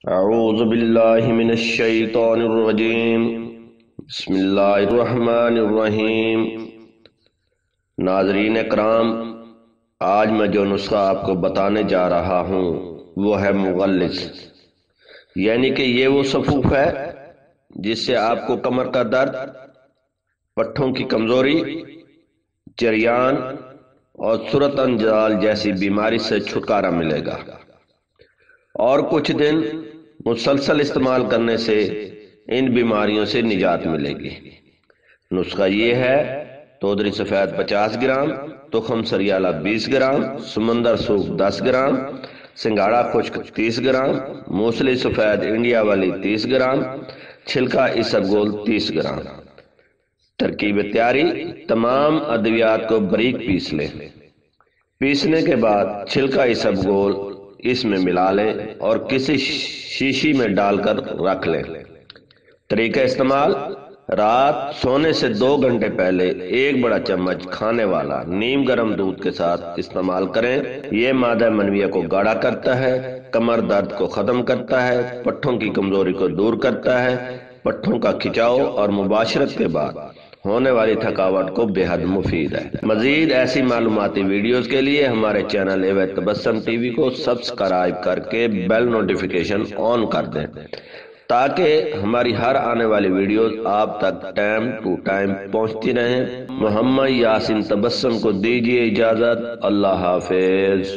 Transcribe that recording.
اعوذ باللہ من الشیطان الرجیم بسم اللہ الرحمن الرحیم۔ ناظرین اکرام، آج میں جو نسخہ آپ کو بتانے جا رہا ہوں وہ ہے مغلظ، یعنی کہ یہ وہ صفوف ہے جس سے آپ کو کمر کا درد، پٹھوں کی کمزوری، جریان اور سرط انجال جیسی بیماری سے چھٹکارا ملے گا، اور کچھ دن مسلسل استعمال کرنے سے ان بیماریوں سے نجات ملے گی۔ نسخہ یہ ہے: تودری سفید 50 گرام، تخم سریالہ 20 گرام، سمندر سوپ 10 گرام، سنگھاڑا خشک 30 گرام، موسلی سفید انڈیا والی 30 گرام، چھلکا اسبگول 30 گرام۔ ترکیب تیاری: تمام ادویات کو باریک پیس لیں۔ پیسنے کے بعد چھلکا اسبگول اس میں ملا لیں اور کسی شیشی میں ڈال کر رکھ لیں۔ طریقہ استعمال: رات سونے سے 2 گھنٹے پہلے 1 بڑا چمچ کھانے والا نیم گرم دودھ کے ساتھ استعمال کریں۔ یہ مادہ منویہ کو گاڑھا کرتا ہے، کمر درد کو ختم کرتا ہے، پٹھوں کی کمزوری کو دور کرتا ہے، پٹھوں کا کھچاؤ اور مباشرت کے بعد ہونے والی تھکاوٹ کو بے حد مفید ہے۔ مزید ایسی معلوماتی ویڈیوز کے لیے ہمارے چینل تبسم ٹی وی کو سبسکرائب کر کے بیل نوٹیفیکیشن آن کر دیں تاکہ ہماری ہر آنے والی ویڈیوز آپ تک ٹائم ٹو ٹائم پہنچتی رہیں۔ محمد یاسین تبسم کو دیجیے اجازت۔ اللہ حافظ۔